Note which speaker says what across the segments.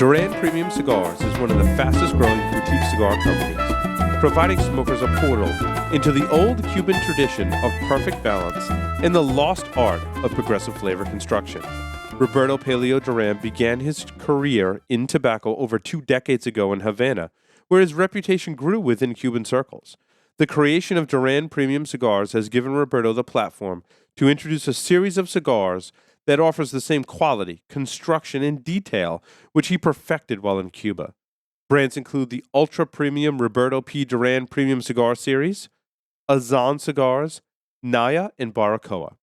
Speaker 1: Duran Premium Cigars is one of the fastest growing boutique cigar companies, providing smokers a portal into the old Cuban tradition of perfect balance and the lost art of progressive flavor construction. Roberto Paleo Duran began his career in tobacco over 2 decades ago in Havana, where his reputation grew within Cuban circles. The creation of Duran Premium Cigars has given Roberto the platform to introduce a series of cigars that offers the same quality, construction, and detail which he perfected while in Cuba. Brands include the ultra-premium Roberto P. Duran Premium Cigar Series, Azan Cigars, Naya, and Baracoa.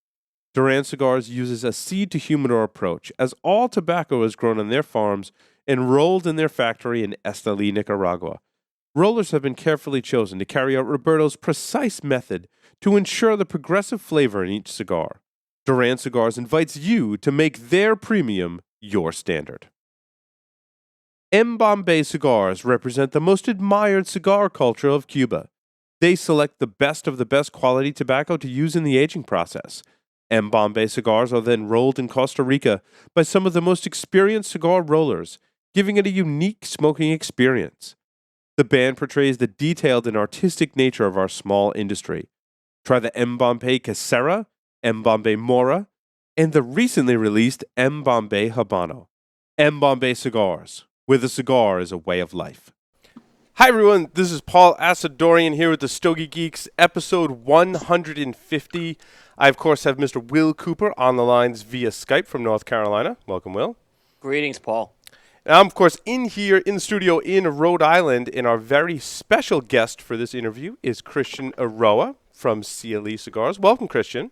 Speaker 1: Duran Cigars uses a seed-to-humidor approach, as all tobacco is grown on their farms and rolled in their factory in Esteli, Nicaragua. Rollers have been carefully chosen to carry out Roberto's precise method to ensure the progressive flavor in each cigar. Duran Cigars invites you to make their premium your standard. M. Bombay cigars represent the most admired cigar culture of Cuba. They select the best of the best quality tobacco to use in the aging process. M. Bombay cigars are then rolled in Costa Rica by some of the most experienced cigar rollers, giving it a unique smoking experience. The band portrays the detailed and artistic nature of our small industry. Try the M. Bombay Casera, M. Bombay Mora, and the recently released M. Bombay Habano. M. Bombay Cigars, where the cigar is a way of life. Hi everyone, this is Paul Asadorian here with the Stogie Geeks, episode 150. I, of course, have Mr. Will Cooper on the lines via Skype from North Carolina. Welcome, Will.
Speaker 2: Greetings, Paul.
Speaker 1: And I'm, of course, in here in the studio in Rhode Island, and our very special guest for this interview is Christian Eiroa from CLE Cigars. Welcome, Christian.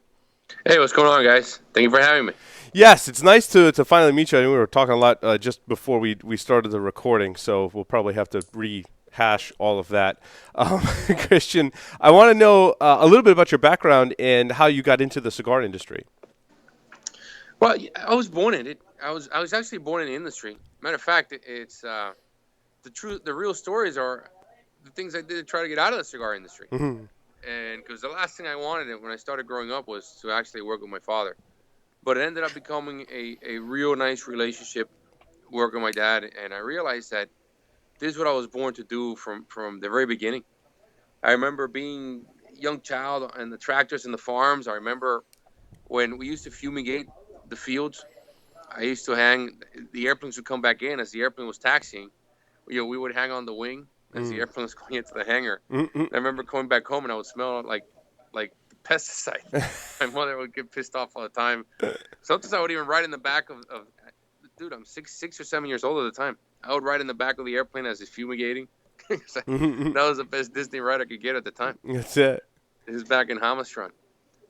Speaker 3: Hey, what's going on, guys? Thank you for having me.
Speaker 1: Yes, it's nice to finally meet you. I know we were talking a lot just before we started the recording, so we'll probably have to rehash all of that. Christian, I want to know a little bit about your background and how you got into the cigar industry.
Speaker 3: Well, I was born in it. I was actually born in the industry. Matter of fact, it's the real stories are the things I did to try to get out of the cigar industry.
Speaker 1: Mm-hmm.
Speaker 3: And because the last thing I wanted when I started growing up was to actually work with my father. But it ended up becoming a real nice relationship working with my dad. And I realized that this is what I was born to do from the very beginning. I remember being a young child and the tractors and the farms. I remember when we used to fumigate the fields. I used to hang, the airplanes would come back in as the airplane was taxiing. We would hang on the wing as the airplane was going into the hangar.
Speaker 1: Mm-hmm.
Speaker 3: I remember coming back home and I would smell like pesticide. My mother would get pissed off all the time. Sometimes I would even ride in the back of dude, I'm six or 7 years old at the time. I would ride in the back of the airplane as it's fumigating. That was the best Disney ride I could get at the time.
Speaker 1: That's it.
Speaker 3: This is back in Hamastron.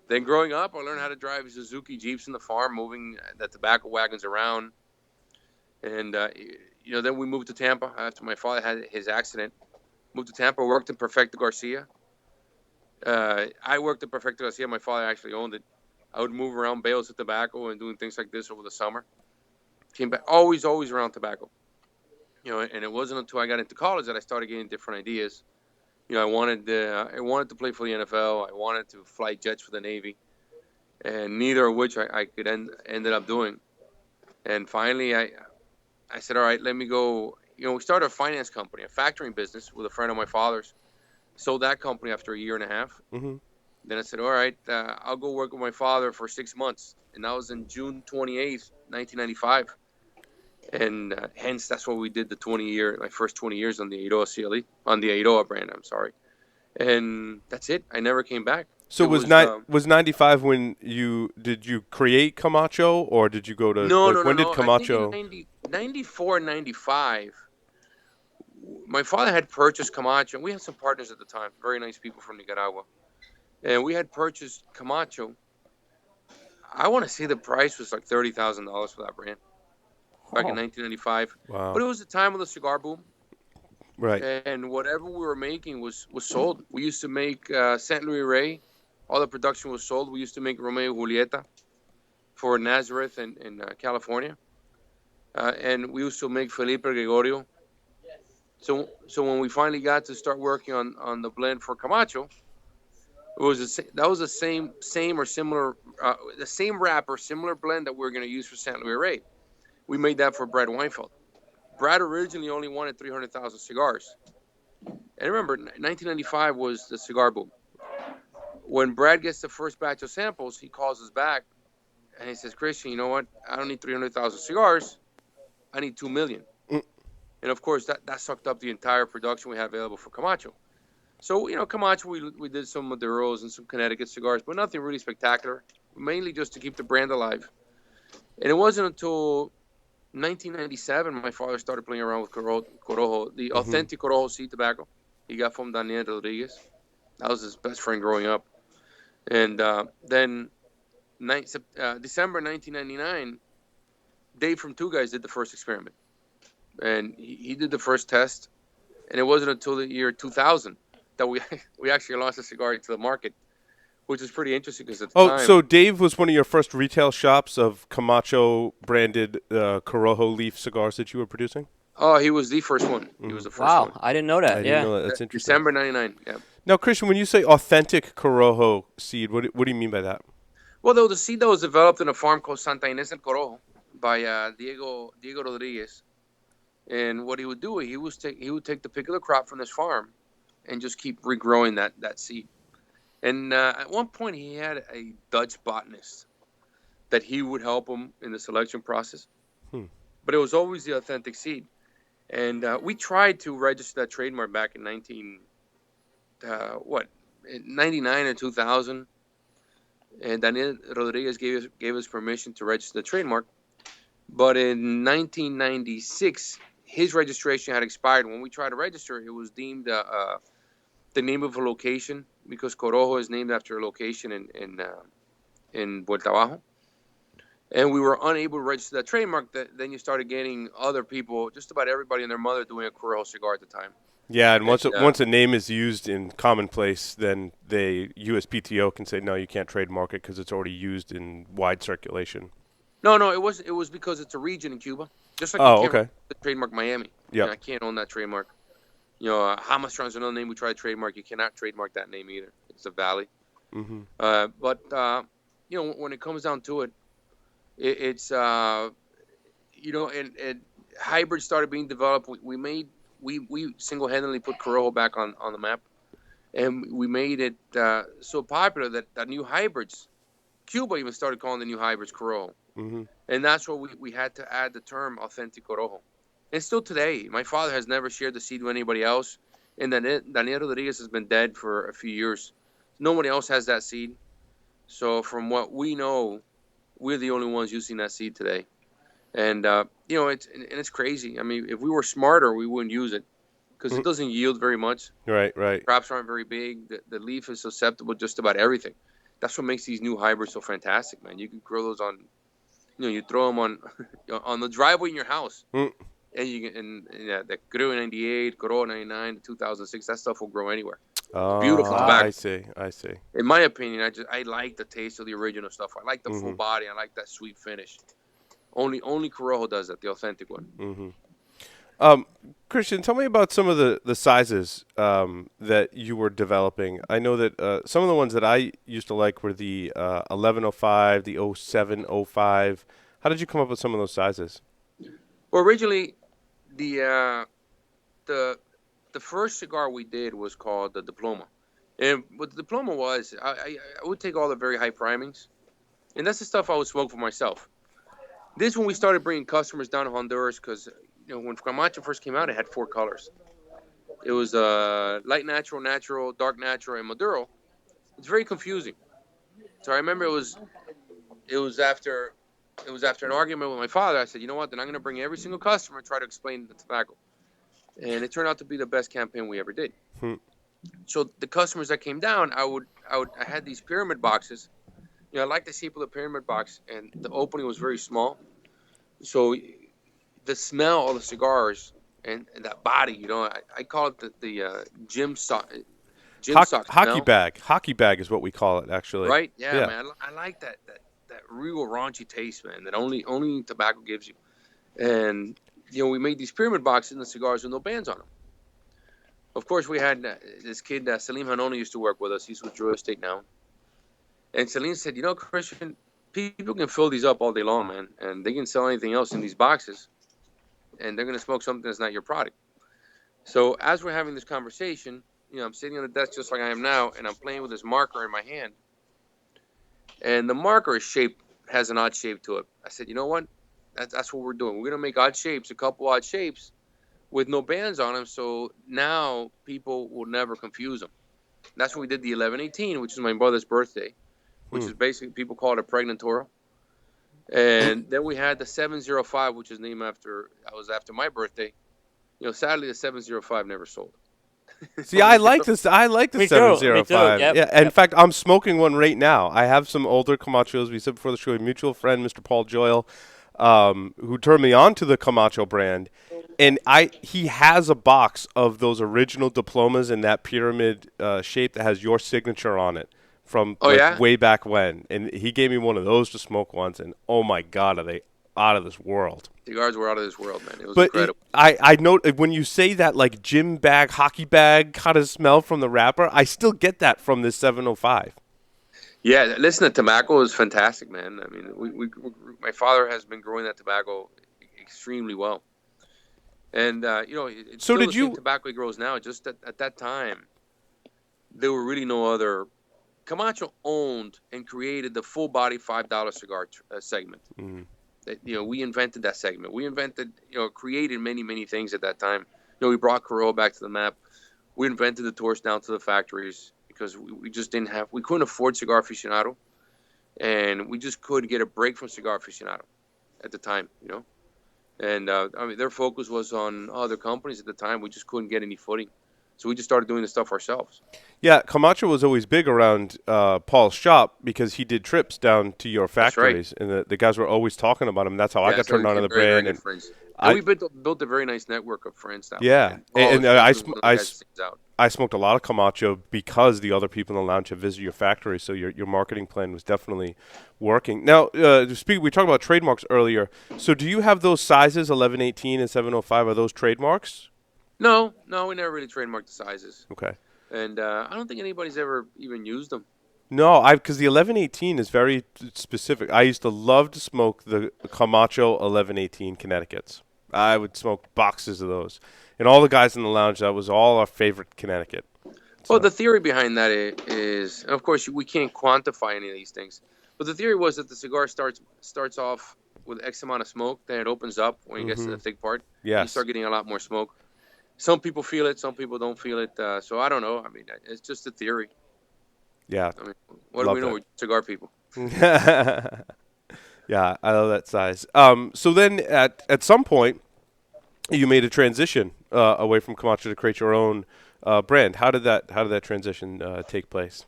Speaker 3: Then growing up, I learned how to drive Suzuki Jeeps in the farm, moving the tobacco wagons around. And, then we moved to Tampa after my father had his accident. Moved to Tampa, worked in Perfecto Garcia. I worked at Perfecto Garcia. My father actually owned it. I would move around bales of tobacco and doing things like this over the summer. Came back always around tobacco. And it wasn't until I got into college that I started getting different ideas. I wanted to play for the NFL. I wanted to fly jets for the Navy, and neither of which I could ended up doing. And finally, I said, all right, let me go. We started a finance company, a factoring business with a friend of my father's. Sold that company after a year and a half.
Speaker 1: Mm-hmm.
Speaker 3: Then I said, all right, I'll go work with my father for 6 months. And that was in June 28th, 1995. And hence, that's what we did my first 20 years on the Eiroa CLE, on the Eiroa brand, I'm sorry. And that's it. I never came back.
Speaker 1: So was 95 when did you create Camacho, or did you go to,
Speaker 3: no.
Speaker 1: When did Camacho?
Speaker 3: I think in 94, 95, my father had purchased Camacho. We had some partners at the time, very nice people from Nicaragua. And we had purchased Camacho. I want to say the price was like $30,000 for that brand back in 1995.
Speaker 1: Wow.
Speaker 3: But it was the time of the cigar boom.
Speaker 1: Right.
Speaker 3: And whatever we were making was sold. We used to make St. Louis Rey. All the production was sold. We used to make Romeo Julieta for Nazareth in California. And we used to make Felipe Gregorio. So when we finally got to start working on the blend for Camacho, it was the same or similar, the same wrap or similar blend that we were going to use for St. Louis Rey. We made that for Brad Weinfeld. Brad originally only wanted 300,000 cigars. And remember, 1995 was the cigar boom. When Brad gets the first batch of samples, he calls us back and he says, Christian, you know what? I don't need 300,000 cigars. I need 2 million.
Speaker 1: Mm.
Speaker 3: And of course, that sucked up the entire production we had available for Camacho. So, Camacho, we did some Maduros and some Connecticut cigars, but nothing really spectacular, mainly just to keep the brand alive. And it wasn't until 1997 my father started playing around with Corojo, the authentic Corojo seed tobacco he got from Daniel Rodriguez. That was his best friend growing up. And then December 1999, Dave from Two Guys did the first experiment. And he did the first test. And it wasn't until the year 2000 that we actually launched a cigar into the market, which is pretty interesting because at the time.
Speaker 1: So Dave was one of your first retail shops of Camacho branded Corojo leaf cigars that you were producing?
Speaker 3: Oh, he was the first one. He was the first one.
Speaker 2: Wow, I didn't know that.
Speaker 1: I didn't know that. That's interesting.
Speaker 3: December 99, yeah.
Speaker 1: Now, Christian, when you say authentic Corojo seed, what do you mean by that?
Speaker 3: Well, though, the seed that was developed in a farm called Santa Ynez del Corojo by Diego Rodriguez. And what he would do, he would take the pick of the crop from this farm and just keep regrowing that seed. And at one point, he had a Dutch botanist that he would help him in the selection process. But it was always the authentic seed. And we tried to register that trademark back in 99 or 2000. And Daniel Rodriguez gave us permission to register the trademark. But in 1996, his registration had expired. When we tried to register, it was deemed the name of a location because Corojo is named after a location in Vuelta Abajo. And we were unable to register that trademark. Then you started getting other people, just about everybody and their mother, doing a Corojo cigar at the time.
Speaker 1: Yeah, and once a name is used in commonplace, then the USPTO can say, no, you can't trademark it because it's already used in wide circulation.
Speaker 3: No, it was because it's a region in Cuba. Just like you can't trademark Miami.
Speaker 1: Yeah,
Speaker 3: I can't own that trademark. Hamastron is another name we tried to trademark. You cannot trademark that name either. It's a valley. But when it comes down to it, it's and hybrids started being developed. We single-handedly put Corojo back on the map, and we made it so popular that new hybrids, Cuba even started calling the new hybrids Corojo. And that's where we had to add the term authentic Corojo. And still today, my father has never shared the seed with anybody else. And Daniel Rodriguez has been dead for a few years. Nobody else has that seed. So from what we know, we're the only ones using that seed today. And, it's crazy. I mean, if we were smarter, we wouldn't use it because it doesn't yield very much.
Speaker 1: Right.
Speaker 3: Crops aren't very big. The leaf is susceptible to just about everything. That's what makes these new hybrids so fantastic, man. You can grow those on... you throw them on the driveway in your house, and the Corojo 98, Corojo 99, 2006, that stuff will grow anywhere. Beautiful tobacco.
Speaker 1: I see.
Speaker 3: In my opinion, I like the taste of the original stuff. I like the full body. I like that sweet finish. Only Corojo does that, the authentic one.
Speaker 1: Christian, tell me about some of the sizes that you were developing. I know that some of the ones that I used to like were the 1105, the 0705. How did you come up with some of those sizes?
Speaker 3: Well, originally, the first cigar we did was called the Diploma. And what the Diploma was, I would take all the very high primings, and that's the stuff I would smoke for myself. This when we started bringing customers down to Honduras because when Camacho first came out, it had 4 colors. It was light natural, natural, dark natural, and Maduro. It's very confusing. So I remember it was after an argument with my father. I said, you know what? Then I'm going to bring every single customer and try to explain the tobacco. And it turned out to be the best campaign we ever did. So the customers that came down, I had these pyramid boxes. I like the shape of the pyramid box, and the opening was very small. So the smell of the cigars and that body, I call it the gym sock.
Speaker 1: Hockey bag. Hockey bag is what we call it, actually.
Speaker 3: Right? Yeah. Man. I like that real raunchy taste, man, that only tobacco gives you. And, we made these pyramid boxes in the cigars with no bands on them. Of course, we had this kid, Salim Hanoni, used to work with us. He's with Drew Estate now. And Salim said, Christian, people can fill these up all day long, man, and they can sell anything else in these boxes. and they're going to smoke something that's not your product. So as we're having this conversation, I'm sitting on the desk just like I am now, and I'm playing with this marker in my hand, and the marker has an odd shape to it. I said, you know what? That's what we're doing. We're going to make odd shapes, a couple odd shapes with no bands on them, so now people will never confuse them. That's when we did the 1118, which is my brother's birthday, which is basically, people call it a pregnant Toro. And then we had the 705, which is named after my birthday. Sadly, the 705 never sold.
Speaker 1: See, I like this. I like the
Speaker 2: Me too,
Speaker 1: 705.
Speaker 2: yep,
Speaker 1: Yeah, in fact, I'm smoking one right now. I have some older Camachos. We said before the show, a mutual friend, Mr. Paul Joyle, who turned me on to the Camacho brand, and he has a box of those original diplomas in that pyramid shape that has your signature on it from way back when, and he gave me one of those to smoke once, and oh my God, are they out of this world.
Speaker 3: Cigars were out of this world, man. It was incredible.
Speaker 1: I know when you say that, like gym bag, hockey bag kind of smell from the wrapper, I still get that from this 705.
Speaker 3: Yeah, listen, the tobacco is fantastic, man. I mean, my father has been growing that tobacco extremely well. And, it's
Speaker 1: so
Speaker 3: still
Speaker 1: did
Speaker 3: the same tobacco he grows now. Just at that time, there were really no other. Camacho owned and created the full-body $5 cigar segment. Mm-hmm. We invented that segment. We created many, many things at that time. We brought Corolla back to the map. We invented the tours down to the factories because we just we couldn't afford Cigar Aficionado, and we just couldn't get a break from Cigar Aficionado at the time, And, their focus was on other companies at the time. We just couldn't get any footing. So we just started doing the stuff ourselves.
Speaker 1: Yeah, Camacho was always big around Paul's shop because he did trips down to your factories, and the guys were always talking about him. That's how I got turned on to the brand. And
Speaker 3: we built a very nice network of friends that
Speaker 1: way. And I smoked a lot of Camacho because the other people in the lounge have visited your factory, so your marketing plan was definitely working. Now, we talked about trademarks earlier. So do you have those sizes, 1118 and 705, are those trademarks?
Speaker 3: No, we never really trademarked the sizes.
Speaker 1: Okay.
Speaker 3: And I don't think anybody's ever even used them.
Speaker 1: No, because the 1118 is very specific. I used to love to smoke the Camacho 1118 Connecticut's. I would smoke boxes of those. And all the guys in the lounge, that was all our favorite Connecticut.
Speaker 3: Well, the theory behind that is, and of course, we can't quantify any of these things, but the theory was that the cigar starts off with X amount of smoke, then it opens up when it gets to the thick part.
Speaker 1: Yes.
Speaker 3: You start getting a lot more smoke. Some people feel it, some people don't feel it. So I don't know. I mean, it's just a theory.
Speaker 1: Yeah.
Speaker 3: I mean, what do we know? We're cigar people.
Speaker 1: Yeah, I love that size. So then at some point, you made a transition away from Camacho to create your own brand. How did that transition take place?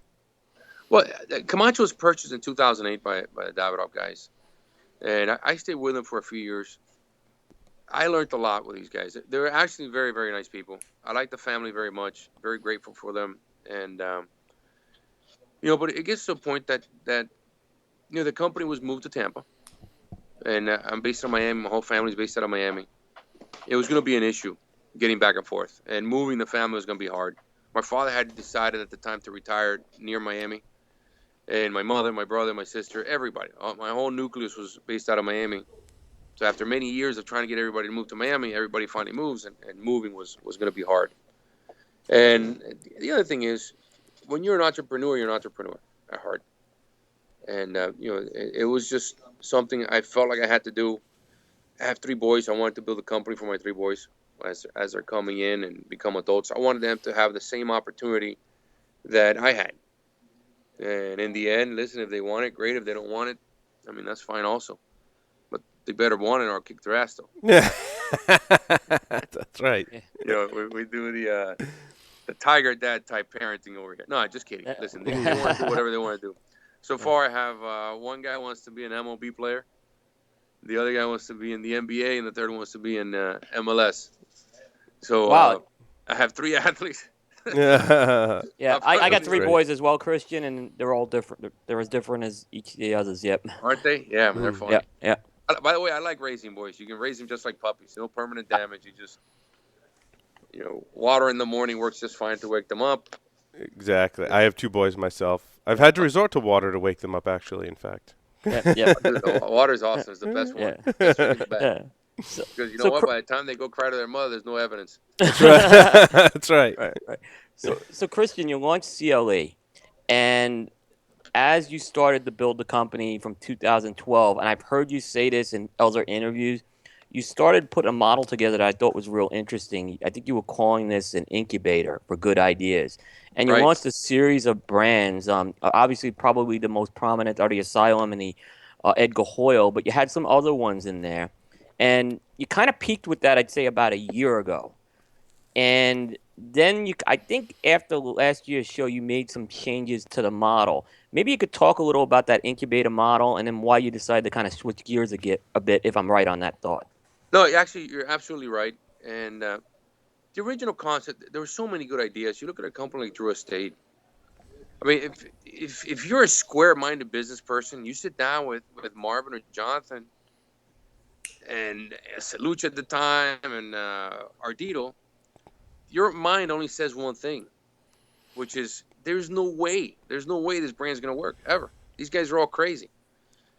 Speaker 3: Well, Camacho was purchased in 2008 by the Davidoff guys, and I stayed with them for a few years. I learned a lot with these guys. They're actually very, very nice people. I like the family very much. Very grateful for them. And, but it gets to a point that the company was moved to Tampa. And I'm based in Miami. My whole family's based out of Miami. It was going to be an issue getting back and forth. And moving the family was going to be hard. My father had decided at the time to retire near Miami. And my mother, my brother, my sister, everybody. My whole nucleus was based out of Miami. So after many years of trying to get everybody to move to Miami, everybody finally moves, and moving was going to be hard. And the other thing is, when you're an entrepreneur, you're an entrepreneur at heart. And, it was just something I felt like I had to do. I have 3 boys. I wanted to build a company for my 3 boys as they're coming in and become adults. I wanted them to have the same opportunity that I had. And in the end, listen, if they want it, great. If they don't want it, I mean, that's fine also. They better want it or I'll kick their ass, though.
Speaker 1: Yeah, that's right.
Speaker 3: We do the tiger dad type parenting over here. No, just kidding. Listen, they want to do whatever they want to do. So far, I have one guy wants to be an MLB player, the other guy wants to be in the NBA, and the third one wants to be in MLS. So
Speaker 2: wow.
Speaker 3: I have 3 athletes.
Speaker 2: Yeah, I got 3 boys as well, Christian, and they're all different. They're as different as each of the others. Yep.
Speaker 3: Aren't they? Yeah, they're fun.
Speaker 2: Yeah.
Speaker 3: By the way, I like raising boys. You can raise them just like puppies. No permanent damage. You just, water in the morning works just fine to wake them up.
Speaker 1: Exactly. I have 2 boys myself. I've had to resort to water to wake them up, actually, in fact.
Speaker 2: Yeah.
Speaker 3: Water's awesome. It's the best one. Best one in the bag. Because you know what? By the time they go cry to their mother, there's no evidence.
Speaker 1: That's right. That's right.
Speaker 2: Right. So Christian, you launched CLE, and as you started to build the company from 2012, and I've heard you say this in other interviews, you started putting a model together that I thought was real interesting. I think you were calling this an incubator for good ideas. And you
Speaker 3: Right.
Speaker 2: launched a series of brands. Obviously, probably the most prominent are the Asylum and the Edgar Hoyle, but you had some other ones in there. And you kind of peaked with that, I'd say, about a year ago. And then I think after last year's show, you made some changes to the model. Maybe you could talk a little about that incubator model and then why you decided to kind of switch gears a bit, if I'm right on that thought.
Speaker 3: No, actually, you're absolutely right. And the original concept, there were so many good ideas. You look at a company like Drew Estate. I mean, if you're a square-minded business person, you sit down with Marvin or Jonathan and Salucci at the time and Ardito, your mind only says one thing, which is there's no way this brand's going to work, ever. These guys are all crazy.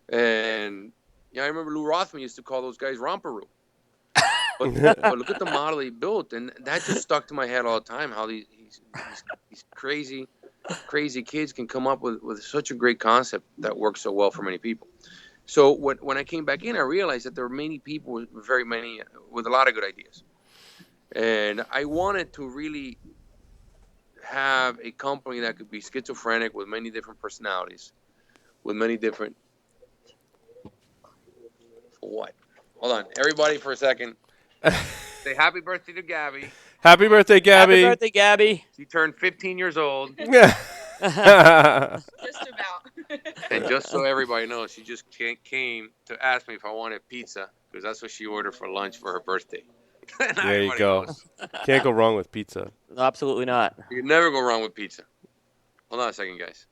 Speaker 3: And I remember Lou Rothman used to call those guys romperoo. But look at the model he built, and that just stuck to my head all the time, how these crazy kids can come up with such a great concept that works so well for many people. So when I came back in, I realized that there were many people, with a lot of good ideas. And I wanted to really have a company that could be schizophrenic with many different personalities, with many different... What? Hold on. Everybody for a second. Say happy birthday to Gabby.
Speaker 1: Happy birthday, Gabby.
Speaker 2: Happy birthday, Gabby.
Speaker 3: She turned 15 years old.
Speaker 1: Yeah.
Speaker 4: Just about.
Speaker 3: And just so everybody knows, she just came to ask me if I wanted pizza, because that's what she ordered for lunch for her birthday.
Speaker 1: There you go. Can't go wrong with pizza.
Speaker 2: No, absolutely not.
Speaker 3: You can never go wrong with pizza. Hold on a second, guys.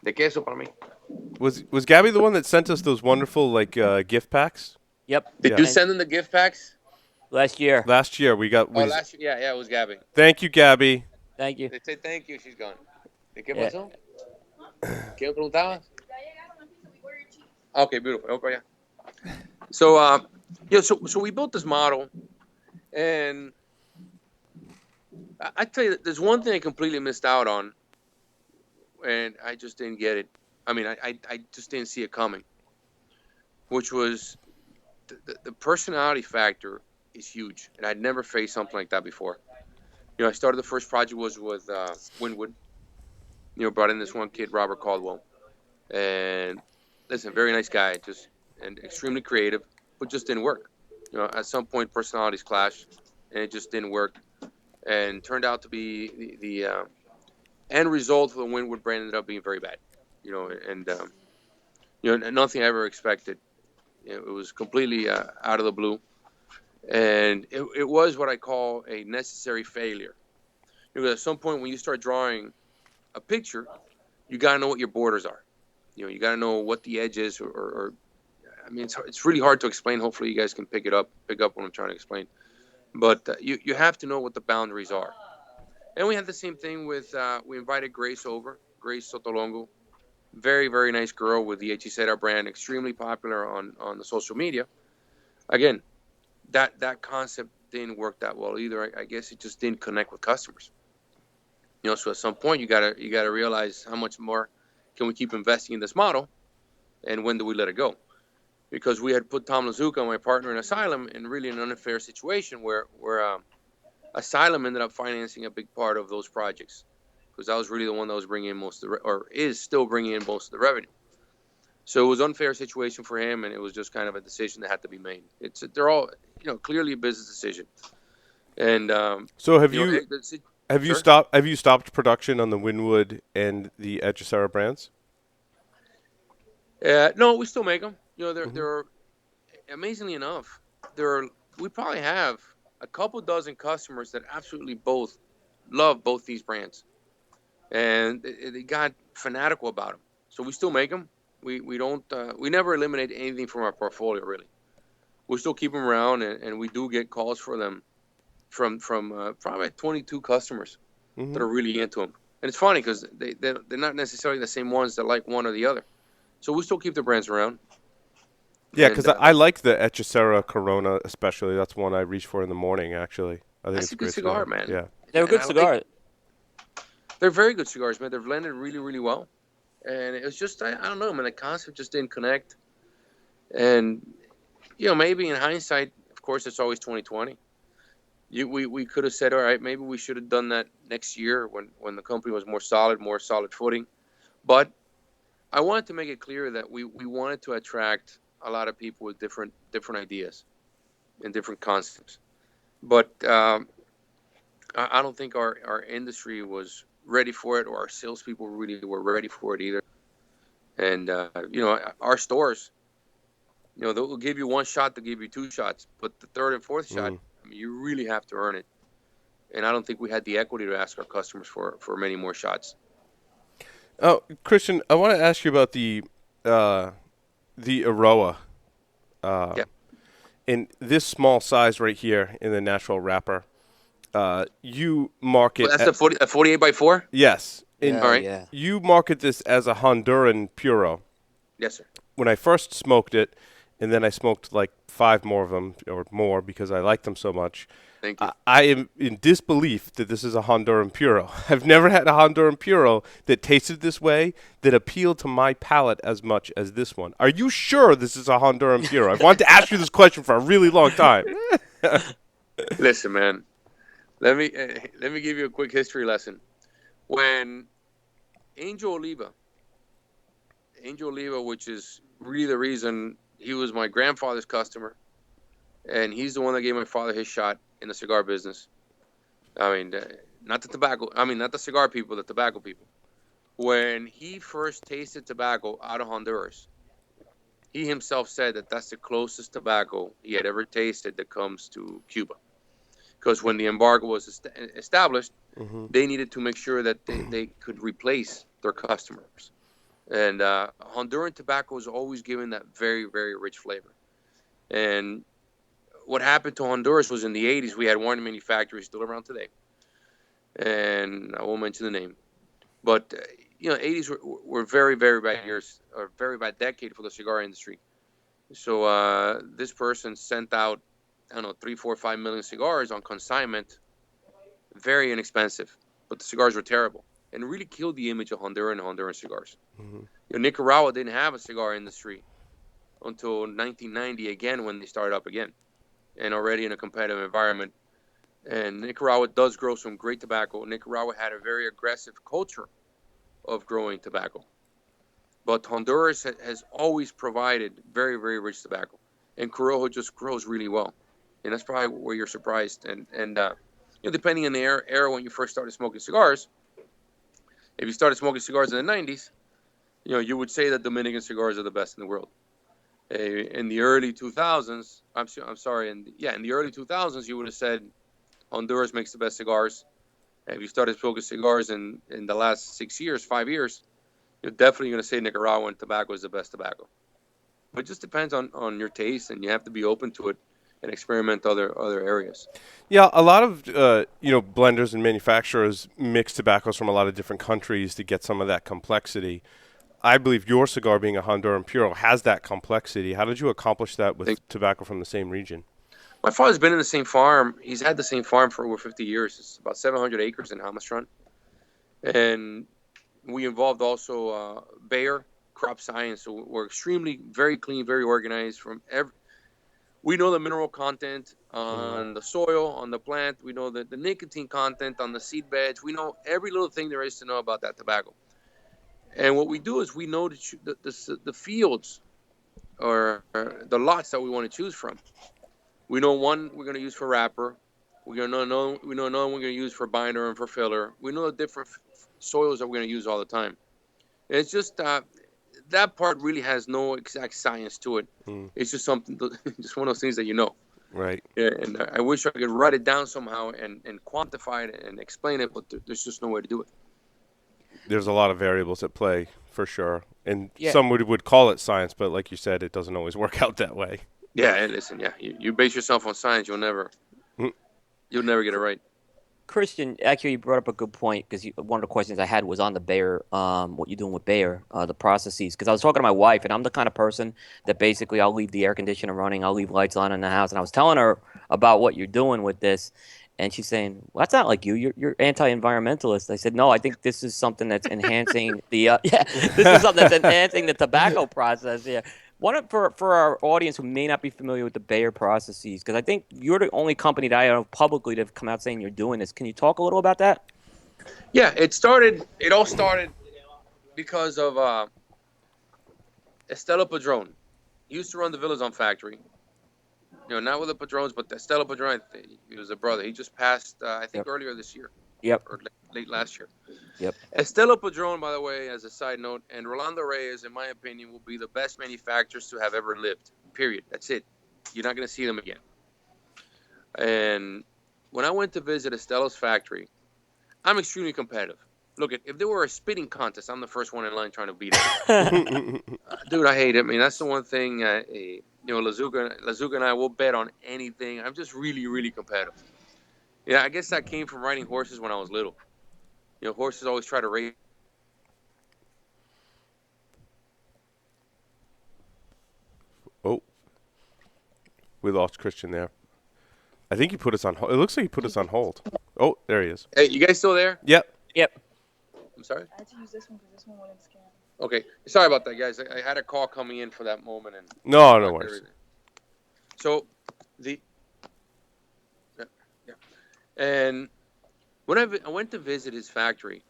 Speaker 3: De queso para mí.
Speaker 1: Was Gabby the one that sent us those wonderful gift packs?
Speaker 2: Yep.
Speaker 3: Did you send them the gift packs?
Speaker 2: Last year.
Speaker 1: Last year we got.
Speaker 3: Last year, yeah, it was Gabby.
Speaker 1: Thank you, Gabby.
Speaker 2: Thank you.
Speaker 3: They say thank you. She's gone. ¿De qué pasó? ¿Qué me preguntabas? Okay, beautiful. Okay, yeah. So, so we built this model, and I tell you, there's one thing I completely missed out on, and I just didn't get it. I mean, I just didn't see it coming, which was the personality factor is huge, and I'd never faced something like that before. I started the first project was with Wynwood. Brought in this one kid, Robert Caldwell, and listen, very nice guy, and extremely creative, but just didn't work. At some point, personalities clashed, and it just didn't work, and turned out to be the end result for the Wynwood brand ended up being very bad. And nothing I ever expected. It was completely out of the blue. And it was what I call a necessary failure. At some point when you start drawing a picture, you got to know what your borders are. You got to know what the edge is, or I mean, it's really hard to explain. Hopefully you guys can pick up what I'm trying to explain. But you have to know what the boundaries are. And we had the same thing with, we invited Grace over, Grace Sotolongo. Very, very nice girl with the Hechicera brand, extremely popular on the social media. Again, that concept didn't work that well either. I guess it just didn't connect with customers. So at some point you gotta realize how much more can we keep investing in this model, and when do we let it go? Because we had put Tom Lazuka, my partner in Asylum, in really an unfair situation where Asylum ended up financing a big part of those projects, because I was really the one that was bringing in most of or is still bringing in most of the revenue. So it was an unfair situation for him, and it was just kind of a decision that had to be made. They're all clearly a business decision. And
Speaker 1: so have you stopped production on the Wynwood and the Hechicera brands?
Speaker 3: No, we still make them. There are, amazingly enough, we probably have a couple dozen customers that absolutely love both these brands, and they got fanatical about them. So we still make them. We don't we never eliminate anything from our portfolio, really. We still keep them around, and we do get calls for them from probably 22 customers that are really into them. And it's funny because they're not necessarily the same ones that like one or the other. So we still keep the brands around.
Speaker 1: Yeah,
Speaker 3: And
Speaker 1: because I like the Hechicera Corona especially. That's one I reach for in the morning, actually. I think
Speaker 3: that's
Speaker 1: it's
Speaker 3: a
Speaker 1: a
Speaker 3: good
Speaker 1: great
Speaker 3: cigar,
Speaker 1: cigar.
Speaker 3: man.
Speaker 1: Yeah.
Speaker 2: They're a
Speaker 3: And
Speaker 2: good cigar.
Speaker 3: they're very good cigars, man. They're blended really, really well. And it's just, I don't know, man, the concept just didn't connect. And, maybe in hindsight, of course, it's always 2020. We could have said, all right, maybe we should have done that next year when the company was more solid footing. But I wanted to make it clear that we wanted to attract a lot of people with different ideas and different concepts. But I don't think our industry was ready for it, or our salespeople really were ready for it either. And our stores, they'll give you one shot, they'll give you two shots, but the third and fourth shot, I mean, you really have to earn it. And I don't think we had the equity to ask our customers for many more shots.
Speaker 1: Oh, Christian, I want to ask you about the Eiroa.
Speaker 3: Yeah.
Speaker 1: In this small size right here in the natural wrapper, you market.
Speaker 3: Well, that's a 48 by 4?
Speaker 1: Yes.
Speaker 2: Yeah,
Speaker 3: All right.
Speaker 2: yeah.
Speaker 1: You market this as a Honduran Puro.
Speaker 3: Yes, sir.
Speaker 1: When I first smoked it, and then I smoked like 5 more of them or more because I liked them so much.
Speaker 3: Thank you.
Speaker 1: I am in disbelief that this is a Honduran Puro. I've never had a Honduran Puro that tasted this way, that appealed to my palate as much as this one. Are you sure this is a Honduran Puro? I've wanted to ask you this question for a really long time.
Speaker 3: Listen, man. Let me give you a quick history lesson. When Angel Oliva, which is really the reason he was my grandfather's customer, and he's the one that gave my father his shot in the cigar business. I mean, not the cigar people, the tobacco people. When he first tasted tobacco out of Honduras, he himself said that that's the closest tobacco he had ever tasted that comes to Cuba. Because when the embargo was established, they needed to make sure that they could replace their customers. And Honduran tobacco is always given that very, very rich flavor. And what happened to Honduras was in the 80s, we had one manufacturer still around today. And I won't mention the name. But, 80s were very, very bad years, or very bad decade for the cigar industry. So this person sent out, 3, 4, 5 million cigars on consignment, very inexpensive. But the cigars were terrible and really killed the image of Honduran cigars. Nicaragua didn't have a cigar industry until 1990 again, when they started up again, and already in a competitive environment. And Nicaragua does grow some great tobacco. Nicaragua had a very aggressive culture of growing tobacco. But Honduras has always provided very, very rich tobacco. And Corojo just grows really well. And that's probably where you're surprised. And depending on the era when you first started smoking cigars, if you started smoking cigars in the 90s, you would say that Dominican cigars are the best in the world. In the early 2000s, in the early 2000s, you would have said Honduras makes the best cigars. And if you started smoking cigars in the last 5 years, you're definitely going to say Nicaraguan tobacco is the best tobacco. But it just depends on your taste, and you have to be open to it and experiment other areas.
Speaker 1: Yeah, a lot of blenders and manufacturers mix tobaccos from a lot of different countries to get some of that complexity. I believe your cigar, being a Honduran Puro, has that complexity. How did you accomplish that with tobacco from the same region?
Speaker 3: My father's been in the same farm. He's had the same farm for over 50 years. It's about 700 acres in Hamastron. And we involved also Bayer Crop Science. So we're extremely, very clean, very organized. We know the mineral content on the soil, on the plant. We know the nicotine content on the seed beds. We know every little thing there is to know about that tobacco. And what we do is we know the fields or the lots that we want to choose from. We know one we're going to use for wrapper. We know another we're going to use for binder and for filler. We know the different soils that we're going to use all the time. And it's just that part really has no exact science to it. It's just just one of those things that you know.
Speaker 1: Right.
Speaker 3: Yeah, and I wish I could write it down somehow and quantify it and explain it, but there's just no way to do it.
Speaker 1: There's a lot of variables at play, for sure. And
Speaker 2: Yeah.
Speaker 1: some would call it science, but like you said, it doesn't always work out that way.
Speaker 3: Yeah, and listen, you base yourself on science, you'll never get it right.
Speaker 2: Christian, actually, you brought up a good point because one of the questions I had was on the Bayer, what you're doing with Bayer, the processes. Because I was talking to my wife, and I'm the kind of person that basically I'll leave the air conditioner running, I'll leave lights on in the house, and I was telling her about what you're doing with this, and she's saying, "Well, that's not like you. You're anti-environmentalist." I said, "No, I think this is something that's enhancing the yeah, this is something that's enhancing the tobacco process here." For our audience who may not be familiar with the Bayer processes, because I think you're the only company that I know publicly that have come out saying you're doing this. Can you talk a little about that?
Speaker 3: Yeah, it all started because of Estela Padron. He used to run the Villazon factory. Not with the Padrones, but Estela Padron, he was a brother. He just passed, I think,
Speaker 2: Yep.
Speaker 3: earlier this year.
Speaker 2: Yep.
Speaker 3: Or late last year.
Speaker 2: Yep.
Speaker 3: Estela Padron, by the way, as a side note, and Rolando Reyes, in my opinion, will be the best manufacturers to have ever lived. Period. That's it. You're not going to see them again. And when I went to visit Estela's factory, I'm extremely competitive. Look, if there were a spitting contest, I'm the first one in line trying to beat it. Dude, I hate it. I mean, that's the one thing. Lazuka and I will bet on anything. I'm just really, really competitive. Yeah, I guess that came from riding horses when I was little. Horses always try to race.
Speaker 1: Oh, we lost Christian there. I think he put us on hold. It looks like he put us on hold. Oh, there he is.
Speaker 3: Hey, you guys still there?
Speaker 1: Yep.
Speaker 2: Yep.
Speaker 3: I'm sorry?
Speaker 4: I had to use this one because this one wouldn't scan.
Speaker 3: Okay. Sorry about that, guys. I had a call coming in for that moment. And
Speaker 1: No worries.
Speaker 3: So, yeah. And when I went to visit his factory,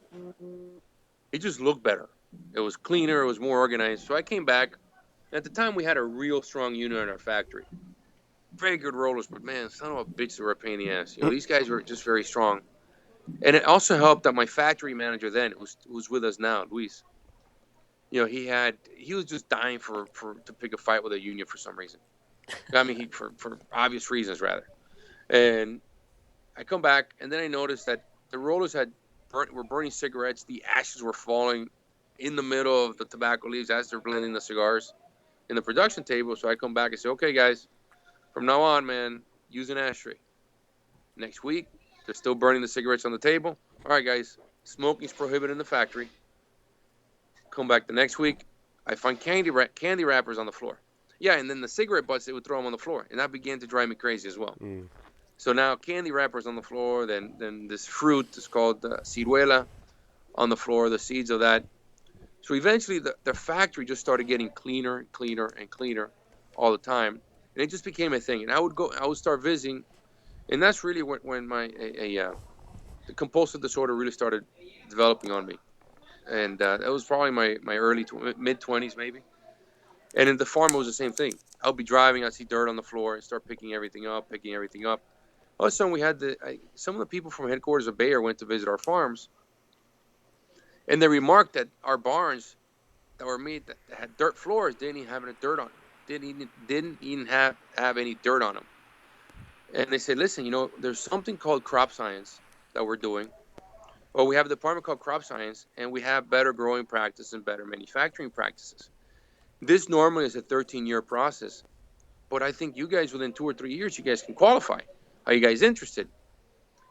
Speaker 3: it just looked better. It was cleaner. It was more organized. So I came back. At the time, we had a real strong unit in our factory. Very good rollers, but man, son of a bitch, they were a pain in the ass. These guys were just very strong. And it also helped that my factory manager then, who's with us now, Luis, he was just dying to pick a fight with a union for some reason. I mean, for obvious reasons, rather. And I come back, and then I noticed that the rollers were burning cigarettes. The ashes were falling in the middle of the tobacco leaves as they're blending the cigars in the production table. So I come back and say, okay, guys, from now on, man, use an ashtray. Next week, they're still burning the cigarettes on the table. All right, guys, smoking's prohibited in the factory. Come back the next week, I find candy wrappers on the floor. Yeah, and then the cigarette butts, they would throw them on the floor. And that began to drive me crazy as well. So now candy wrappers on the floor, then this fruit is called ciruela on the floor, the seeds of that. So eventually the factory just started getting cleaner and cleaner and cleaner all the time. And it just became a thing. And I would start visiting. And that's really when the compulsive disorder really started developing on me. And that was probably my early mid-20s maybe. And in the farm, it was the same thing. I'll be driving, I'd see dirt on the floor and start picking everything up. All of a sudden, we had some of the people from headquarters of Bayer went to visit our farms. And they remarked that our barns that were made that had dirt floors didn't even have any dirt on them. Didn't even have any dirt on them. And they said, listen, there's something called crop science that we're doing. Well, we have a department called crop science, and we have better growing practices and better manufacturing practices. This normally is a 13-year process, but I think you guys, within 2 or 3 years, you guys can qualify. Are you guys interested?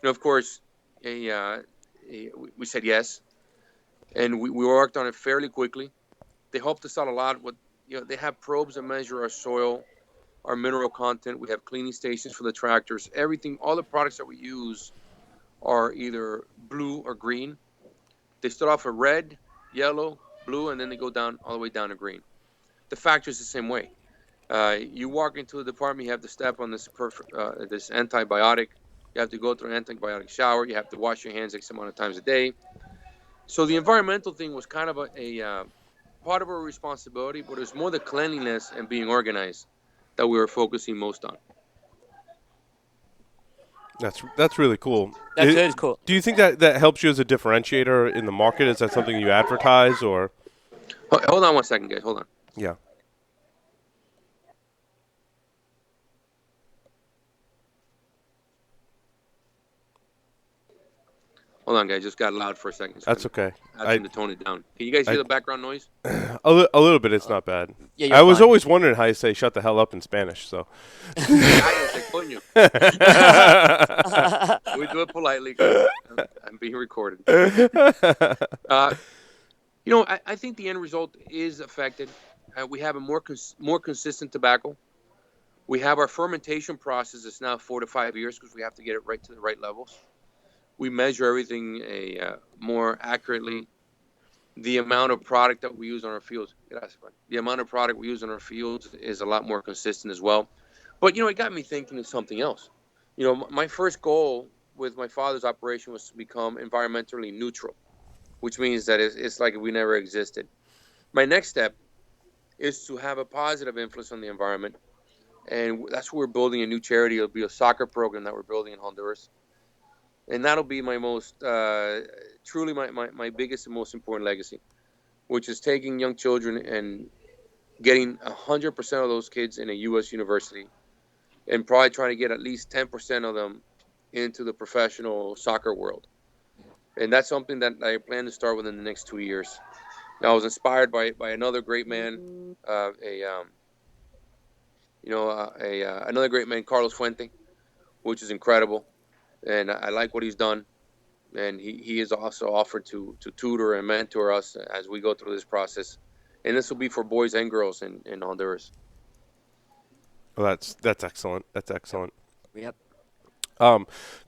Speaker 3: Of course, we said yes, and we worked on it fairly quickly. They helped us out a lot. They have probes that measure our soil, our mineral content. We have cleaning stations for the tractors. Everything, all the products that we use are either blue or green. They start off with red, yellow, blue, and then they go down all the way down to green. The factory is the same way. You walk into the department, you have to step on this antibiotic. You have to go through an antibiotic shower. You have to wash your hands X amount of times a day. So the environmental thing was kind of a part of our responsibility, but it was more the cleanliness and being organized that we were focusing most on.
Speaker 1: That's really cool.
Speaker 2: That is cool.
Speaker 1: Do you think that helps you as a differentiator in the market? Is that something you advertise or?
Speaker 3: Hold on one second, guys. Hold on.
Speaker 1: Yeah.
Speaker 3: Hold on, guys. Just got loud for a second.
Speaker 1: That's okay.
Speaker 3: I had to tone it down. Can you guys hear the background noise?
Speaker 1: A little bit. It's not bad.
Speaker 2: Yeah,
Speaker 1: I was
Speaker 2: fine.
Speaker 1: always wondering how you say "shut the hell up" in Spanish. So. We
Speaker 3: We do it politely because I'm being recorded. I think the end result is affected. We have a more consistent tobacco. We have our fermentation process is now 4 to 5 years because we have to get it right to the right levels. We measure everything more accurately. The amount of product that we use on our fields, the amount of product we use on our fields is a lot more consistent as well. But it got me thinking of something else. My first goal with my father's operation was to become environmentally neutral, which means that it's like we never existed. My next step is to have a positive influence on the environment, and that's why we're building a new charity. It'll be a soccer program that we're building in Honduras, and that'll be my most, truly my biggest and most important legacy, which is taking young children and getting 100% of those kids in a U.S. university, and probably trying to get at least 10% of them into the professional soccer world. And that's something that I plan to start within the next 2 years. Now, I was inspired by another great man, another great man, Carlos Fuente, which is incredible, and I like what he's done. And he is also offered to tutor and mentor us as we go through this process. And this will be for boys and girls in Honduras.
Speaker 1: Well, that's excellent. That's excellent.
Speaker 2: Yep.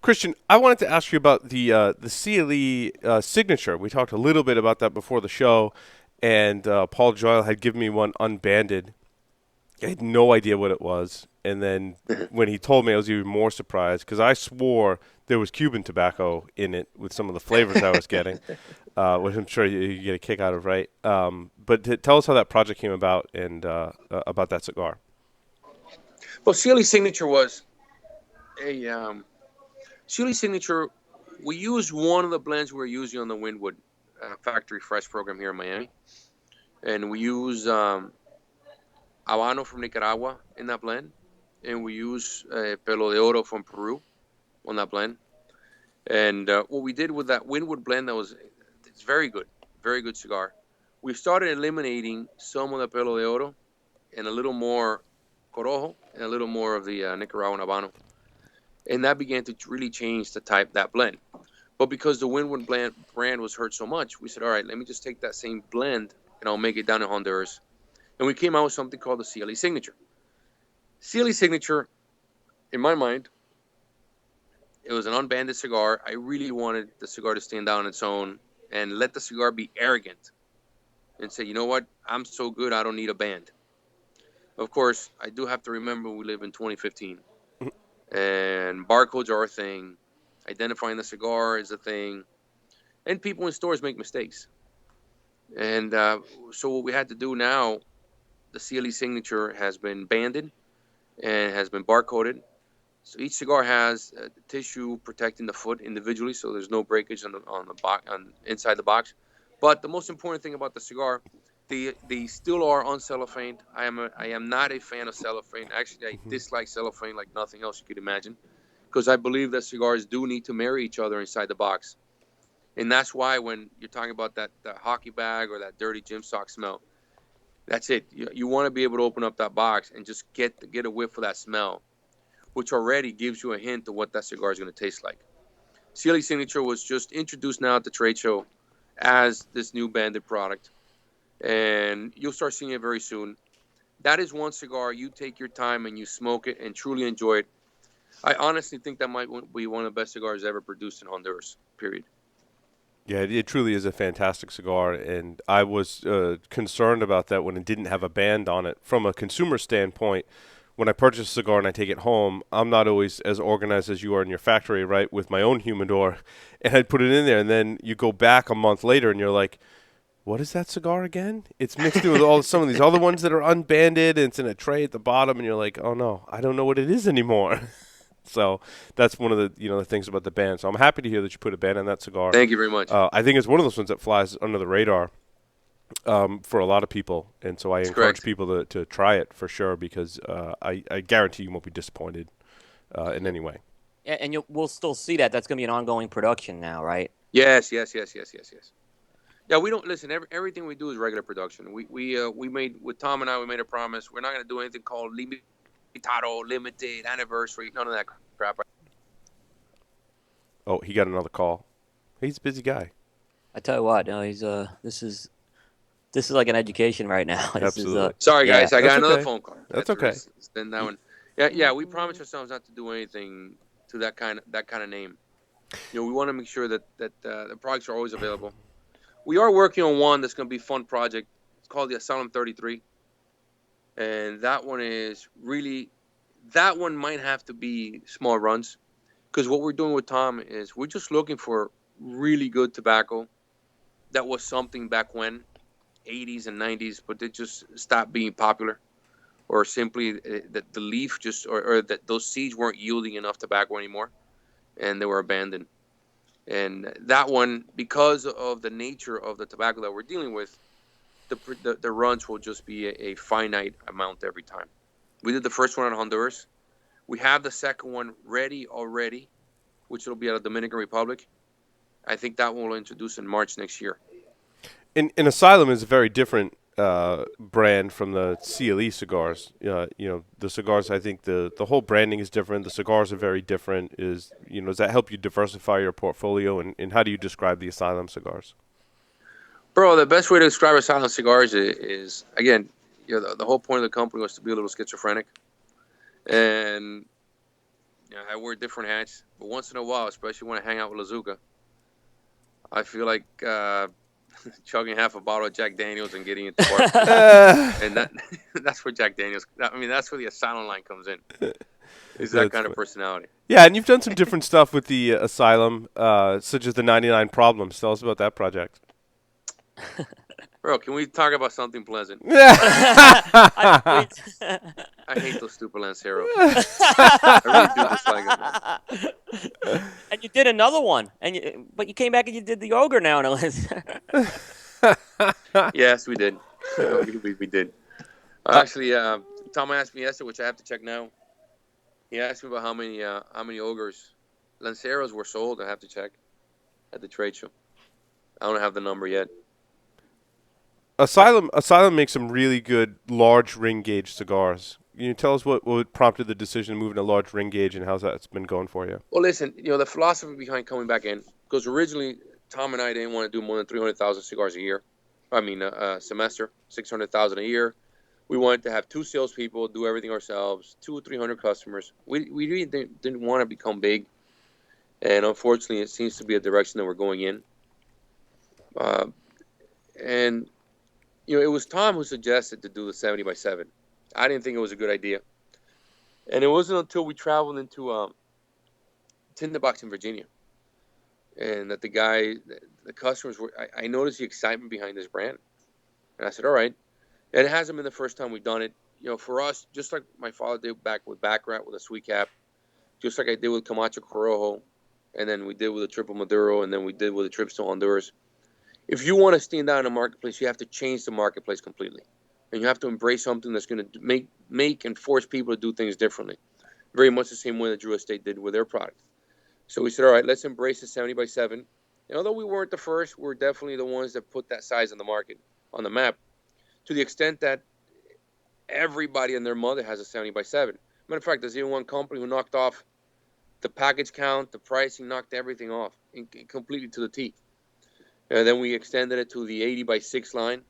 Speaker 1: Christian, I wanted to ask you about the CLE signature. We talked a little bit about that before the show, and Paul Joyle had given me one unbanded. I had no idea what it was, and then when he told me, I was even more surprised because I swore there was Cuban tobacco in it with some of the flavors I was getting, which I'm sure you get a kick out of, right? But tell us how that project came about and about that cigar.
Speaker 3: Well, CLE Signature was CLE Signature. We used one of the blends we were using on the Wynwood Factory Fresh program here in Miami, and we use Habano from Nicaragua in that blend, and we use Pelo de Oro from Peru on that blend. And what we did with that Wynwood blend, it's very good cigar. We started eliminating some of the Pelo de Oro and a little more Corojo and a little more of the Nicaraguan Habano. And that began to really change that blend. But because the Wynwood brand was hurt so much, we said, all right, let me just take that same blend and I'll make it down in Honduras. And we came out with something called the CLE Signature. CLE Signature, in my mind, it was an unbanded cigar. I really wanted the cigar to stand out on its own and let the cigar be arrogant and say, you know what, I'm so good, I don't need a band. Of course, I do have to remember we live in 2015. And barcodes are a thing. Identifying the cigar is a thing. And people in stores make mistakes. And so what we had to do now, the CLE Signature has been banded and has been barcoded. So each cigar has tissue protecting the foot individually, so there's no breakage on the box, inside the box. But the most important thing about the cigar, they still are uncellophaned. I am not a fan of cellophane. Actually, I dislike cellophane like nothing else you could imagine, because I believe that cigars do need to marry each other inside the box. And that's why when you're talking about that hockey bag or that dirty gym sock smell, that's it. You want to be able to open up that box and just get a whiff of that smell, which already gives you a hint of what that cigar is going to taste like. CLE Signature was just introduced now at the trade show as this new banded product, and you'll start seeing it very soon. That is one cigar you take your time and you smoke it and truly enjoy it. I honestly think that might be one of the best cigars ever produced in Honduras, period.
Speaker 1: Yeah, it truly is a fantastic cigar, and I was concerned about that when it didn't have a band on it. From a consumer standpoint, when I purchase a cigar and I take it home, I'm not always as organized as you are in your factory, right, with my own humidor, and I'd put it in there, and then you go back a month later, and you're like, what is that cigar again? It's mixed in with some of these other ones that are unbanded, and it's in a tray at the bottom, and you're like, oh, no, I don't know what it is anymore. So that's one of the things about the band. So I'm happy to hear that you put a band on that cigar.
Speaker 3: Thank you very much.
Speaker 1: I think it's one of those ones that flies under the radar for a lot of people, and so I encourage people to try it for sure, because I guarantee you won't be disappointed in any way.
Speaker 2: And we'll still see that. That's going to be an ongoing production now, right?
Speaker 3: Yes. Yeah, we don't listen. Everything we do is regular production. We made with Tom and I. We made a promise. We're not going to do anything called limitado, limited, anniversary. None of that crap.
Speaker 1: Oh, he got another call. He's a busy guy.
Speaker 2: I tell you what, no, he's this is like an education right now. This is
Speaker 1: Absolutely.
Speaker 3: Sorry,
Speaker 2: yeah.
Speaker 3: guys. I
Speaker 1: That's
Speaker 3: got another
Speaker 1: okay.
Speaker 3: phone call.
Speaker 1: That's
Speaker 3: That's
Speaker 1: okay.
Speaker 3: Send that one. Yeah. We promised ourselves not to do anything to that kind of name. We want to make sure that the products are always available. We are working on one that's going to be a fun project. It's called the Asylum 33, and that one might have to be small runs, because what we're doing with Tom is we're just looking for really good tobacco that was something back when, 80s and 90s, but they just stopped being popular, or simply that the leaf just or that those seeds weren't yielding enough tobacco anymore, and they were abandoned. And that one, because of the nature of the tobacco that we're dealing with, the runs will just be a finite amount every time. We did the first one in Honduras. We have the second one ready already, which will be out of Dominican Republic. I think that one will introduce in March next year.
Speaker 1: And Asylum is a very different brand from the CLE cigars. The cigars, I think the whole branding is different. The cigars are very different. Does that help you diversify your portfolio? And how do you describe the Asylum cigars?
Speaker 3: Bro, the best way to describe Asylum cigars is again, the whole point of the company was to be a little schizophrenic. And I wear different hats. But once in a while, especially when I hang out with Lazuka, I feel like chugging half a bottle of Jack Daniels and getting into bar. And that's where Jack Daniels. That's where the Asylum line comes in. Is that kind of personality?
Speaker 1: Yeah, and you've done some different stuff with the Asylum, such as the 99 Problems. Tell us about that project.
Speaker 3: Bro, can we talk about something pleasant?
Speaker 2: I
Speaker 3: hate those stupid Lanceros. I really do dislike them.
Speaker 2: And you did another one, but you came back and you did the ogre now.
Speaker 3: Yes, we did. we did. Actually, Tom asked me yesterday, which I have to check now. He asked me about how many ogres, Lanceros were sold. I have to check at the trade show. I don't have the number yet.
Speaker 1: Asylum makes some really good large ring gauge cigars. Can you tell us what prompted the decision to move into large ring gauge and how's that's been going for you?
Speaker 3: Well, listen, the philosophy behind coming back in, because originally Tom and I didn't want to do more than 300,000 cigars a year. A semester, 600,000 a year. We wanted to have 2 salespeople, do everything ourselves, 200 or 300 customers. We really didn't want to become big, and unfortunately, it seems to be a direction that we're going in. And it was Tom who suggested to do the 70 by 7. I didn't think it was a good idea. And it wasn't until we traveled into Tinderbox in Virginia, and that the customers were, I noticed the excitement behind this brand. And I said, all right. And it hasn't been the first time we've done it. For us, just like my father did back with Baccarat with a sweet cap, just like I did with Camacho Corojo, and then we did with a Triple Maduro, and then we did with a Trips to Honduras. If you want to stand out in the marketplace, you have to change the marketplace completely. And you have to embrace something that's going to make and force people to do things differently. Very much the same way that Drew Estate did with their product. So we said, all right, let's embrace the 70 by 7. And although we weren't the first, we're definitely the ones that put that size on the market, on the map, to the extent that everybody and their mother has a 70 by 7. Matter of fact, there's even one company who knocked off the package count, the pricing, knocked everything off completely to the T. And then we extended it to the 80 by 6 line.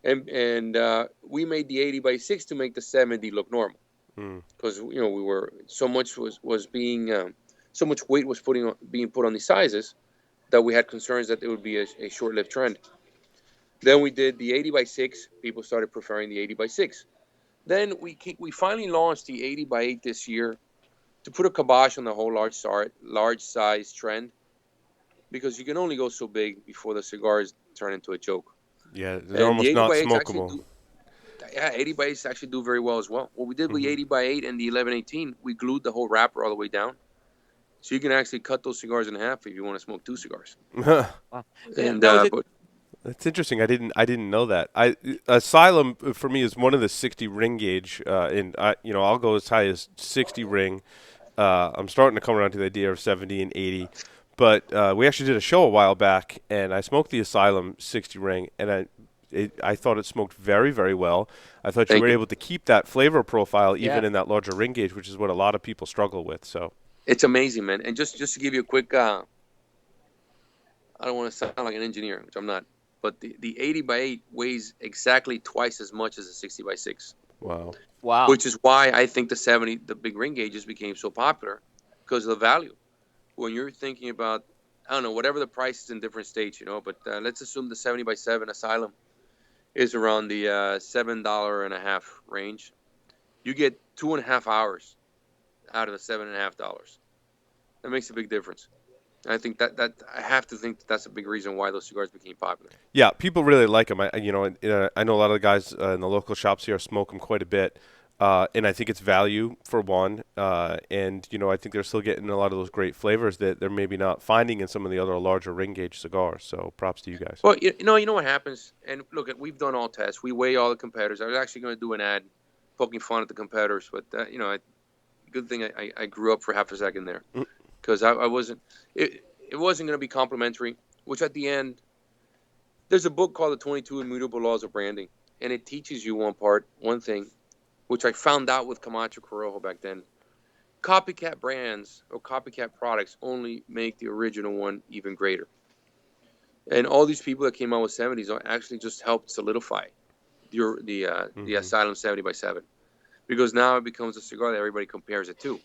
Speaker 3: And we made the 80 by 6 to make the 70 look normal. Because, we were, so much was being, so much weight was being put on these sizes that we had concerns that it would be a short-lived trend. Then we did the 80 by 6. People started preferring the 80 by 6. Then we finally launched the 80 by 8 this year to put a kibosh on the whole large size trend, because you can only go so big before the cigars turn into a joke.
Speaker 1: Yeah, they're almost not smokable.
Speaker 3: 80 by 8s actually do very well as well. What we did with 80 by 8 and the 1118, we glued the whole wrapper all the way down. So you can actually cut those cigars in half if you want to smoke 2 cigars.
Speaker 2: Wow.
Speaker 3: And
Speaker 1: that's interesting. I didn't know that. Asylum for me is one of the 60 ring gauge, and I'll go as high as 60 ring. I'm starting to come around to the idea of 70 and 80. But we actually did a show a while back, and I smoked the Asylum 60 ring, and I thought it smoked very, very well. I thought you were able to keep that flavor profile even in that larger ring gauge, which is what a lot of people struggle with. So
Speaker 3: It's amazing, man. And just to give you a quick, I don't want to sound like an engineer, which I'm not, but the 80 by 8 weighs exactly twice as much as a 60 by 6,
Speaker 1: Wow.
Speaker 2: Wow.
Speaker 3: which is why I think the big ring gauges became so popular because of the value. When you're thinking about, I don't know, whatever the price is in different states, but let's assume the 70 by 7 Asylum is around the $7.50 range. You get 2.5 hours out of the $7.50. That makes a big difference. I think that I have to think that's a big reason why those cigars became popular.
Speaker 1: Yeah, people really like them. I know a lot of the guys in the local shops here smoke them quite a bit, and I think it's value for one. And I think they're still getting a lot of those great flavors that they're maybe not finding in some of the other larger ring gauge cigars. So props to you guys.
Speaker 3: Well, you know what happens, and look, we've done all tests. We weigh all the competitors. I was actually going to do an ad poking fun at the competitors, but good thing I grew up for half a second there, because I wasn't. It wasn't going to be complimentary. Which at the end, there's a book called The 22 Immutable Laws of Branding, and it teaches you one thing, which I found out with Camacho Corojo back then. Copycat brands or copycat products only make the original one even greater. And all these people that came out with 70s actually just helped solidify the Asylum 70 by 7, because now it becomes a cigar that everybody compares it to.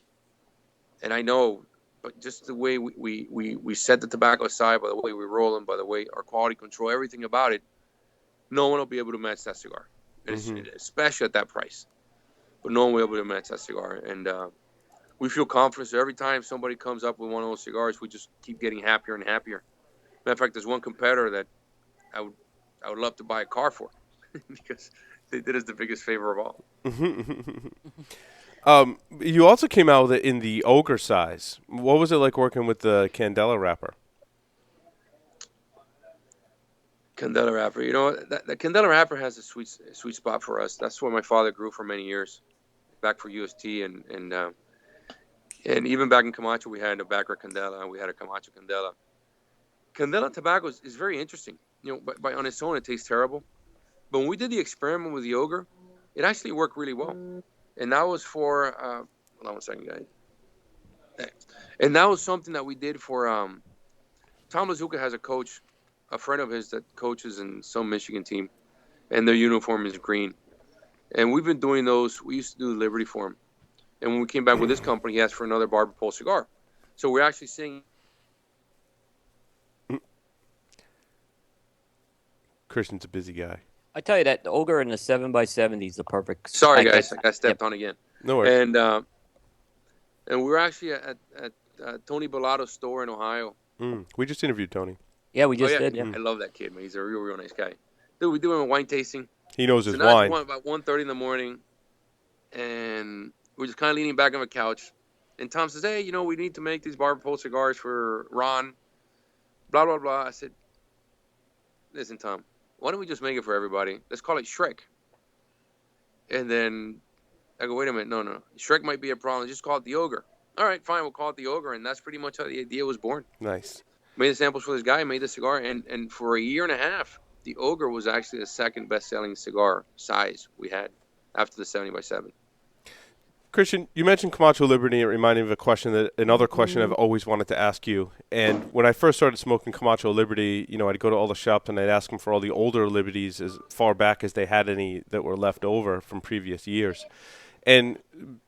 Speaker 3: And I know, but just the way we set the tobacco aside, by the way we roll them, by the way our quality control, everything about it, no one will be able to match that cigar, especially at that price. But no one will be able to match that cigar, and we feel confident. So every time somebody comes up with one of those cigars, we just keep getting happier and happier. Matter of fact, there's one competitor that I would love to buy a car for because they did us the biggest favor of all.
Speaker 1: You also came out with it in the ogre size. What was it like working with the Candela wrapper?
Speaker 3: Candela wrapper, the Candela wrapper has a sweet spot for us. That's where my father grew for many years, back for UST, and even back in Camacho, we had a Backer Candela, and we had a Camacho Candela. Candela tobacco is very interesting. By on its own, it tastes terrible. But when we did the experiment with the ogre, it actually worked really well. And that was for, hold on one second, guys. And that was something that we did for, Tom Lazuka has a friend of his that coaches in some Michigan team, and their uniform is green. And we've been doing those. We used to do the Liberty for him. And when we came back with this company, he asked for another Barber Pole cigar. So we're actually seeing.
Speaker 1: Christian's a busy guy.
Speaker 2: I tell you that the ogre and the 7x70 is the perfect.
Speaker 3: Sorry, guys, I got stepped on again.
Speaker 1: No worries.
Speaker 3: And we were actually at Tony Bellato's store in Ohio.
Speaker 1: We just interviewed Tony.
Speaker 2: Yeah, we just did. Yeah.
Speaker 3: I love that kid, man. He's a real nice guy. Dude, we doing a wine tasting.
Speaker 1: He knows his
Speaker 3: now
Speaker 1: wine.
Speaker 3: It's about 1:30 in the morning, and we're just kind of leaning back on the couch. And Tom says, "Hey, we need to make these Barber Pole cigars for Ron." Blah blah blah. I said, "Listen, Tom, why don't we just make it for everybody? Let's call it Shrek." And then I go, "Wait a minute, no. Shrek might be a problem. Just call it the Ogre." All right, fine, we'll call it the Ogre, and that's pretty much how the idea was born.
Speaker 1: Nice.
Speaker 3: Made the samples for this guy, made the cigar, and for a year and a half, the Ogre was actually the second best-selling cigar size we had after the 70 by 7.
Speaker 1: Christian, you mentioned Camacho Liberty. It reminded me of another question I've always wanted to ask you. And when I first started smoking Camacho Liberty, I'd go to all the shops and I'd ask them for all the older Liberties as far back as they had any that were left over from previous years. And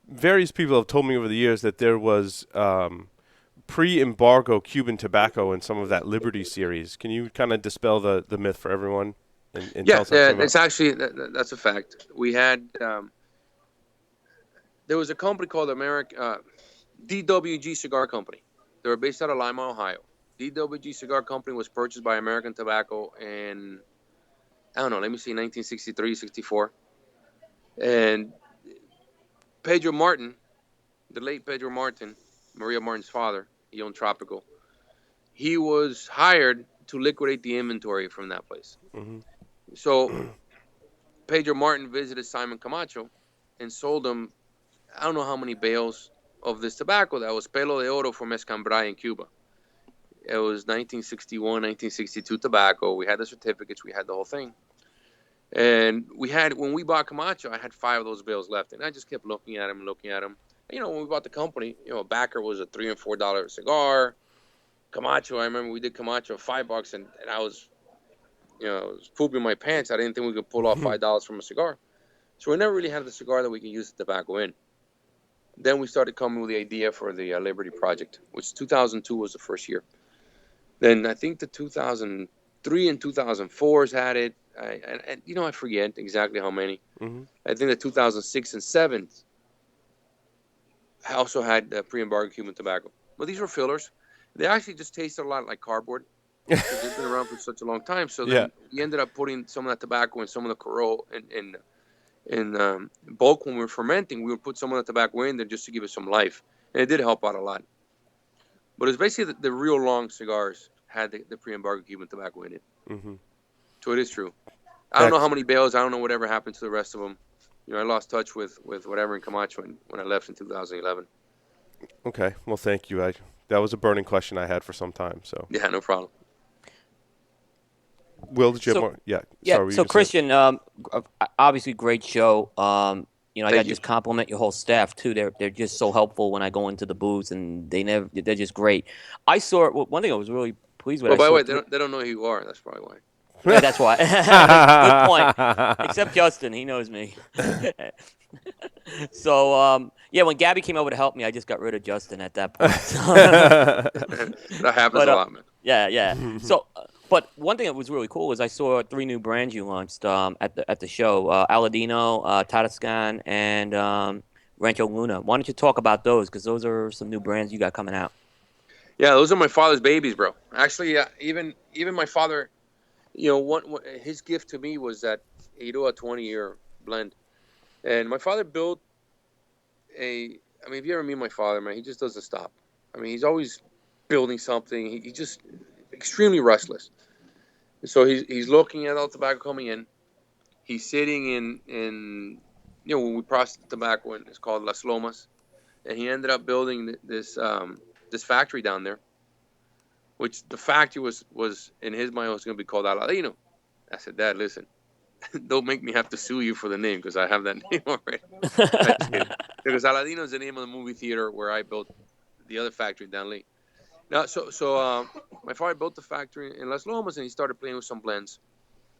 Speaker 1: various people have told me over the years that there was pre-embargo Cuban tobacco in some of that Liberty series. Can you kind of dispel the myth for everyone? And tell us
Speaker 3: it's actually that's a fact. We had there was a company called DWG Cigar Company. They were based out of Lima, Ohio. DWG Cigar Company was purchased by American Tobacco in, I don't know, let me see, 1963, 64. And Pedro Martin, the late Pedro Martin, Maria Martin's father, he owned Tropical. He was hired to liquidate the inventory from that place.
Speaker 1: Mm-hmm.
Speaker 3: So Pedro Martin visited Simon Camacho and sold him, I don't know how many bales of this tobacco that was Pelo de Oro from Escambray in Cuba. It was 1961, 1962 tobacco. We had the certificates. We had the whole thing. And when we bought Camacho, I had 5 of those bales left. And I just kept looking at them. when we bought the company, a backer was a $3 and $4 cigar. Camacho, I remember we did Camacho $5, and I was, I was pooping my pants. I didn't think we could pull off $5 from a cigar. So we never really had the cigar that we could use the tobacco in. Then we started coming with the idea for the Liberty Project, which 2002 was the first year. Then I think the 2003 and 2004s had it. I forget exactly how many.
Speaker 1: Mm-hmm.
Speaker 3: I think the 2006 and 7 also had pre-embargo Cuban tobacco. But these were fillers. They actually just tasted a lot like cardboard because they've been around for such a long time. So then we ended up putting some of that tobacco and some of the Corojo in bulk when we were fermenting. We would put some of the tobacco in there just to give it some life. And it did help out a lot. But it's basically the real long cigars had the pre-embargo Cuban tobacco in it.
Speaker 1: Mm-hmm.
Speaker 3: So it is true. I don't know how many bales. I don't know whatever happened to the rest of them. I lost touch with whatever in Camacho when I left in 2011.
Speaker 1: Okay. Well, thank you. That was a burning question I had for some time. So
Speaker 3: yeah, no problem.
Speaker 1: Will, did you have more? Yeah. Sorry,
Speaker 2: so Christian, obviously great show. I got to just compliment your whole staff too. They're just so helpful when I go into the booth, and they're just great. I saw one thing I was really pleased with.
Speaker 3: Well, by the way, they don't know who you are. That's probably why.
Speaker 2: Yeah, that's why. Good point. Except Justin, he knows me. So, when Gabby came over to help me, I just got rid of Justin at that point.
Speaker 3: That happens a lot, man.
Speaker 2: Yeah. So, but one thing that was really cool was I saw 3 new brands you launched at the show: Aladino, Tatascan, and Rancho Luna. Why don't you talk about those? Because those are some new brands you got coming out.
Speaker 3: Yeah, those are my father's babies, bro. Actually, even my father. His gift to me was that Eiroa 20-year blend. And my father built if you ever meet my father, man, he just doesn't stop. He's always building something. He's just extremely restless. So he's looking at all the tobacco coming in. He's sitting in when we process the tobacco, it's called Las Lomas. And he ended up building this factory down there, which the factory was in his mind was going to be called Aladino. I said, Dad, listen, don't make me have to sue you for the name because I have that name already. Because Aladino is the name of the movie theater where I built the other factory down Lee. Now, so my father built the factory in Las Lomas and he started playing with some blends.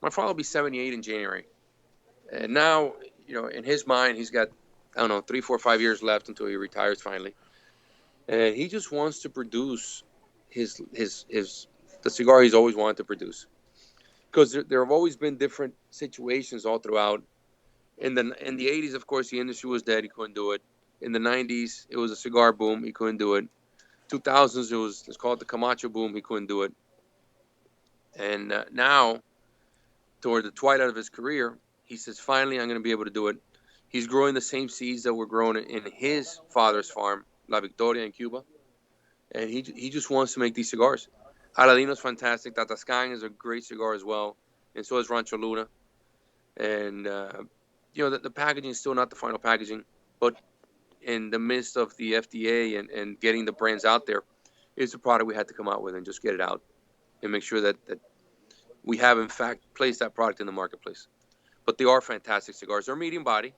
Speaker 3: My father will be 78 in January. And now, in his mind, he's got, 3, 4, 5 years left until he retires finally. And he just wants to produce the cigar he's always wanted to produce, because there have always been different situations all throughout. In the 80s, of course, the industry was dead; he couldn't do it. In the 90s, it was a cigar boom; he couldn't do it. 2000s, it's called the Camacho boom; he couldn't do it. And now, toward the twilight of his career, he says, "Finally, I'm going to be able to do it." He's growing the same seeds that were grown in his father's farm, La Victoria in Cuba. And he just wants to make these cigars. Aladino's fantastic. Tatascan is a great cigar as well. And so is Rancho Luna. And, the packaging is still not the final packaging. But in the midst of the FDA and getting the brands out there, it's a product we had to come out with and just get it out. And make sure that we have, in fact, placed that product in the marketplace. But they are fantastic cigars. They're medium body.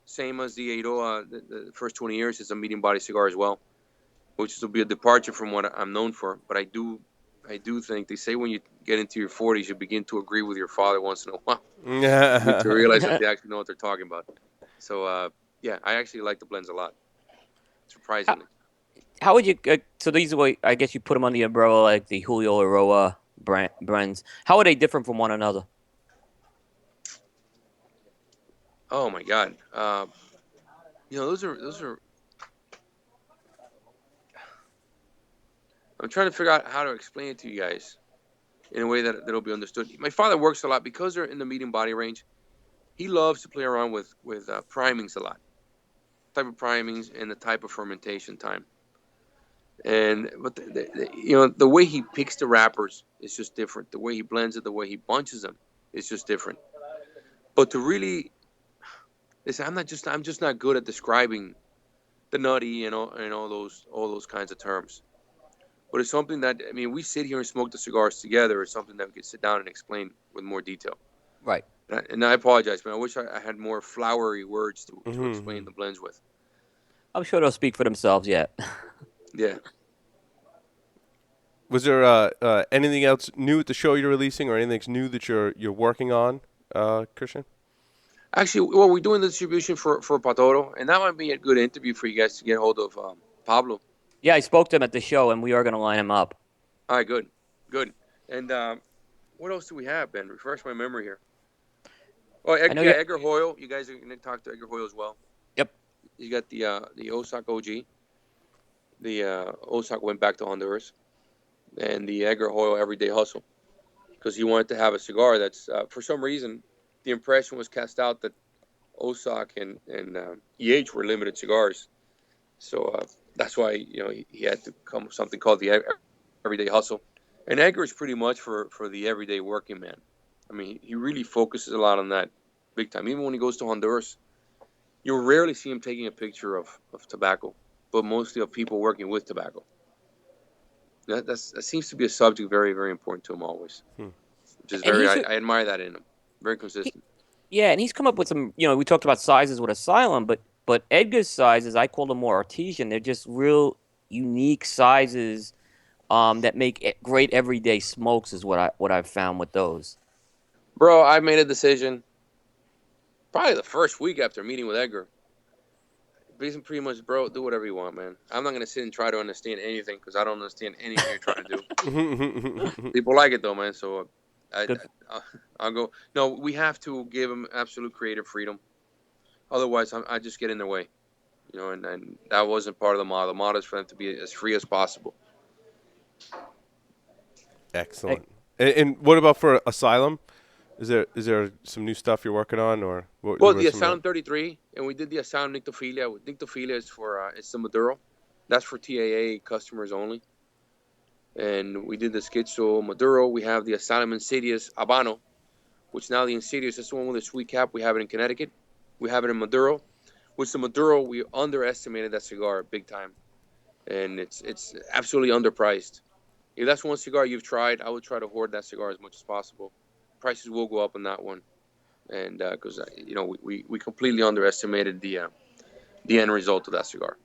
Speaker 3: Same as the Eiroa, the first 20 years is a medium body cigar as well, which will be a departure from what I'm known for. But I do think they say when you get into your 40s, you begin to agree with your father once in a while. To realize that they actually know what they're talking about. So, I actually like the blends a lot, surprisingly.
Speaker 2: How would you? So these are, I guess you put them on the umbrella like the Julio Eiroa brands. How are they different from one another?
Speaker 3: Oh my God, those are. I'm trying to figure out how to explain it to you guys in a way that'll be understood. My father works a lot because they're in the medium body range. He loves to play around with primings a lot, type of primings and the type of fermentation time. But the way he picks the wrappers is just different. The way he blends it, the way he bunches them is just different. But to really, listen, I'm just not good at describing the nutty and all those kinds of terms. But it's something that, we sit here and smoke the cigars together. It's something that we could sit down and explain with more detail.
Speaker 2: Right.
Speaker 3: And I apologize, man. I wish I had more flowery words to explain the blends with.
Speaker 2: I'm sure they'll speak for themselves yet.
Speaker 3: Yeah.
Speaker 1: Was there anything else new at the show you're releasing, or anything new that you're working on, Christian?
Speaker 3: Actually, well, we're doing the distribution for Patoro, and that might be a good interview for you guys to get hold of Pablo.
Speaker 2: Yeah, I spoke to him at the show, and we are going to line him up.
Speaker 3: All right, good, good. And what else do we have, Ben? Refresh my memory here. Oh, Edgar Hoyle. You guys are going to talk to Edgar Hoyle as well.
Speaker 2: Yep.
Speaker 3: You got the Osaka OG. The Osaka went back to Honduras, and the Edgar Hoyle Everyday Hustle, because he wanted to have a cigar that's for some reason the impression was cast out that Osaka and EH were limited cigars. So that's why he had to come with something called the Everyday Hustle. And Edgar is pretty much for the everyday working man. I mean, he really focuses a lot on that big time. Even when he goes to Honduras, you'll rarely see him taking a picture of tobacco, but mostly of people working with tobacco. That seems to be a subject very, very important to him always. Which is I admire that in him. Very consistent.
Speaker 2: Yeah, and he's come up with some, we talked about sizes with Asylum, but Edgar's sizes, I call them more artesian. They're just real unique sizes that make great everyday smokes is what I've found with those.
Speaker 3: Bro, I made a decision probably the first week after meeting with Edgar. Pretty much, bro, do whatever you want, man. I'm not going to sit and try to understand anything because I don't understand anything you're trying to do. People like it, though, man, so I'll go. No, we have to give them absolute creative freedom. Otherwise, I just get in their way. And that wasn't part of the model. The model is for them to be as free as possible.
Speaker 1: Excellent. And what about for Asylum? Is there some new stuff you're working on, or what?
Speaker 3: Well, the Asylum 33, and we did the Asylum Nyctophilia. Nyctophilia is for it's the Maduro. That's for TAA customers only. And we did the Schizo Maduro. We have the Asylum Insidious Habano, which now the Insidious is the one with the sweet cap. We have it in Connecticut. We have it in Maduro. With the Maduro, we underestimated that cigar big time, and it's absolutely underpriced. If that's one cigar you've tried, I would try to hoard that cigar as much as possible. Prices will go up on that one, and because we completely underestimated the end result of that cigar.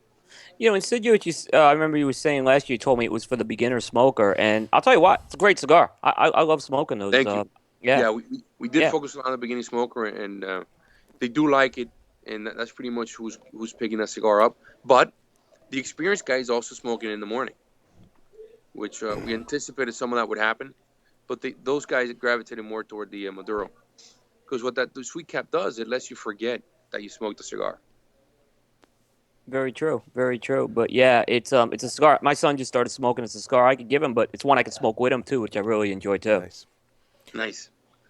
Speaker 2: Insidious, I remember you were saying last year, you told me it was for the beginner smoker, and I'll tell you what, it's a great cigar. I love smoking those.
Speaker 3: Thank you.
Speaker 2: Yeah,
Speaker 3: we did focus on the beginning smoker, and they do like it, and that's pretty much who's picking that cigar up. But the experienced guy is also smoking in the morning, which we anticipated some of that would happen. But those guys gravitated more toward the Maduro, because what the sweet cap does, it lets you forget that you smoked a cigar.
Speaker 2: Very true, very true. But yeah, it's a cigar. My son just started smoking. It's a cigar I could give him, but it's one I could smoke with him too, which I really enjoy too.
Speaker 3: Nice.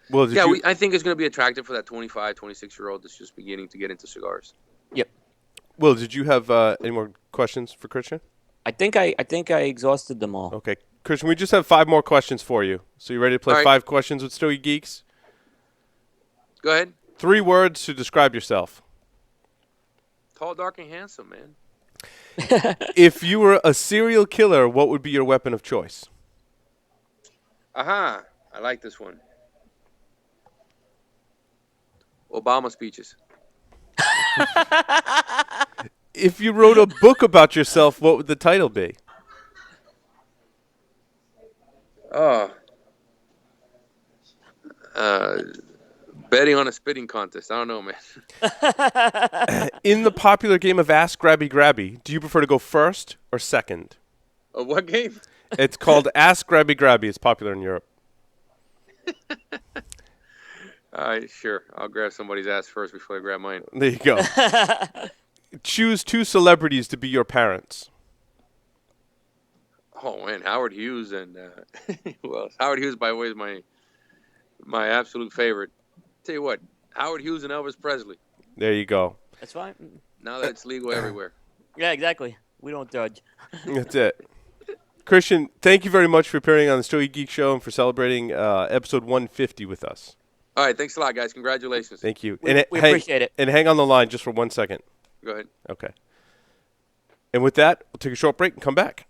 Speaker 1: Well,
Speaker 3: I think it's going to be attractive for that 25, 26-year-old that's just beginning to get into cigars.
Speaker 2: Yep.
Speaker 1: Well, did you have any more questions for Christian?
Speaker 2: I think I exhausted them all.
Speaker 1: Okay, Christian, we just have 5 more questions for you. So you ready to play
Speaker 3: right.
Speaker 1: 5 questions with Stogie Geeks?
Speaker 3: Go ahead.
Speaker 1: 3 words to describe yourself.
Speaker 3: Tall, dark, and handsome, man.
Speaker 1: If you were a serial killer, what would be your weapon of choice?
Speaker 3: Aha. I like this one. Obama speeches.
Speaker 1: If you wrote a book about yourself, what would the title be?
Speaker 3: Betting on a spitting contest. I don't know, man.
Speaker 1: In the popular game of Ask Grabby Grabby, do you prefer to go first or second?
Speaker 3: What game?
Speaker 1: It's called Ask Grabby Grabby. It's popular in Europe.
Speaker 3: Sure. I'll grab somebody's ass first before I grab mine.
Speaker 1: There you go. Choose 2 celebrities to be your parents.
Speaker 3: Oh, man. Howard Hughes and Howard Hughes, by the way, is my absolute favorite. Tell you what, Howard Hughes and Elvis Presley.
Speaker 1: There you go.
Speaker 2: That's fine.
Speaker 3: Now that it's legal everywhere.
Speaker 2: Yeah, exactly. We don't judge.
Speaker 1: That's it. Christian, thank you very much for appearing on the Stogie Geek Show and for celebrating episode 150 with us.
Speaker 3: All right, thanks a lot, guys. Congratulations.
Speaker 1: Thank you.
Speaker 2: We appreciate it.
Speaker 1: And hang on the line just for 1 second.
Speaker 3: Go ahead.
Speaker 1: Okay. And with that, we'll take a short break and come back.